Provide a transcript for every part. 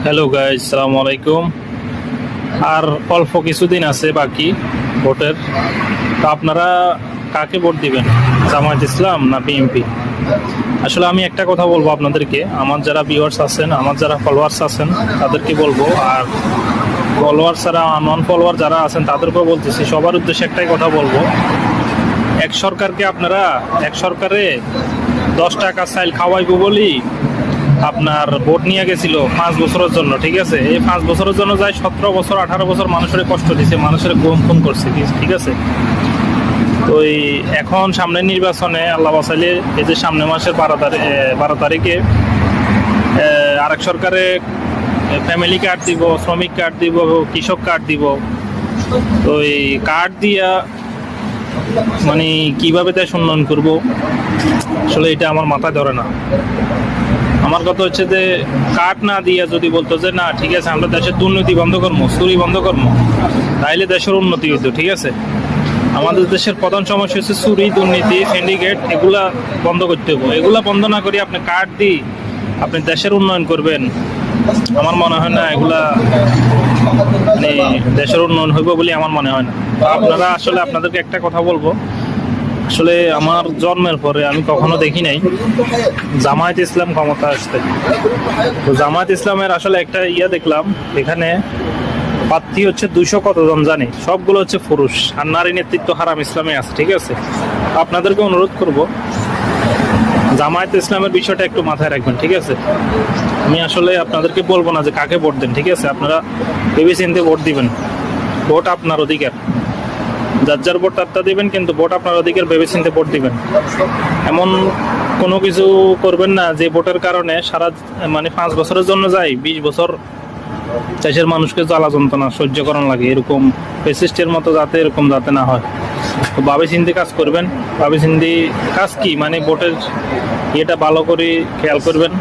Hello guys, সালামু আলাইকুম। আর অল্প কিছুদিন আছে বাকি ভোটের। তো আপনারা কাকে ভোট দিবেন, জামায়াত ইসলাম না বিএনপি? আসলে আমি একটা কথা বলবো আপনাদেরকে, আমার যারা ভিউয়ার্স আছেন, আমার যারা ফলোয়ার্স আছেন তাদেরকে বলবো, আর ফলোয়ার ছাড়া নন ফলোয়ার যারা আছেন তাদেরকেও বলতেছি, সবার উদ্দেশ্যে একটাই কথা বলবো। এক সরকারে 10 টাকা চাইল খাওয়াইবো বলি আপনার ভোট নিয়ে গেছিল 5 বছরের জন্য, ঠিক আছে? এই 5 বছরের জন্য যায় 17 বছর 18 বছর মানুষের কষ্ট দিছে, মানুষের গুম খুন করছে, ঠিক আছে? তো এখন সামনে নির্বাচনে আল্লাহ বাঁচাইলে এই যে সামনে মাসের 12 তারিখে আরেক সরকারে ফ্যামিলি কার্ড দিব, শ্রমিক কার্ড দিব, কৃষক কার্ড দিব। তো এই কার্ড দিয়া মানে কিভাবে দেশ উন্নয়ন করবো, আসলে এটা আমার মাথায় ধরে না। আমার কথা হচ্ছে যে কার্ড না দিয়ে যদি বলতো যে না ঠিক আছে আমরা দেশের দুর্নীতি বন্ধ করবো, চুরি বন্ধ করবো, তাইলে দেশের উন্নতি হইতো, ঠিক আছে? আমাদের দেশের প্রধান সমস্যা হচ্ছে চুরি, দুর্নীতি, সিন্ডিকেট, এগুলা বন্ধ করতে হবে। এগুলা বন্ধ না করে আপনি কার্ড দিয়ে আপনি দেশের উন্নয়ন করবেন, আমার মনে হয় না এগুলা মানে দেশের উন্নয়ন হইব বলে আমার মনে হয় না। আপনারা আসলে আপনাদেরকে একটা কথা বলবো, আসলে আমার জন্মের পরে আমি কখনো দেখি নাই জামায়াত ইসলাম ক্ষমতা আসতে। তো জামায়াত ইসলামের আসলে একটা দেখলাম, এখানে প্রার্থী হচ্ছে 200 কতজন জানি, সবগুলো হচ্ছে পুরুষ, আর নারী নেতৃত্ব হারাম ইসলামে আছে, ঠিক আছে? আপনাদেরকে অনুরোধ করব জামায়াত ইসলামের বিষয়টা একটু মাথায় রাখবেন, ঠিক আছে? আমি আসলে আপনাদেরকে বলবো না যে কাকে ভোট দেন, ঠিক আছে? আপনারা ভেবে চিন্তে ভোট দিবেন, ভোট আপনার অধিকার, যার ভোট তারটা দিবেন, কিন্তু ভোট আপনার অধিকার, ভেবে চিন্তে ভোট দিবেন। এমন কোনো কিছু করবেন না যে ভোটের কারণে সারা 5 বছরের জন্য যায় 20 বছর দেশের মানুষকে জ্বালা যন্ত্রণা সহ্য করানো লাগে, এরকম ফেসিস্টের মতো এরকম যাতে না হয়। তো ভাবে চিন্তে কাজ করবেন, ভাবে চিন্তে কাজ কি ভোটের এটা ভালো করে খেয়াল করবেন,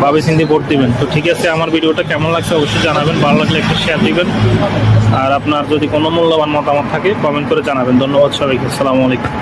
ভাবে চিন্তে ভোট দিবেন। তো ঠিক আছে, আমার ভিডিওটা কেমন লাগছে অবশ্যই জানাবেন, ভালো লাগলে একটা শেয়ার দিবেন, আর আপনার যদি কোনো মূল্যবান মতামত থাকে কমেন্ট করে জানাবেন। ধন্যবাদ সবাইকে, আসসালামু আলাইকুম।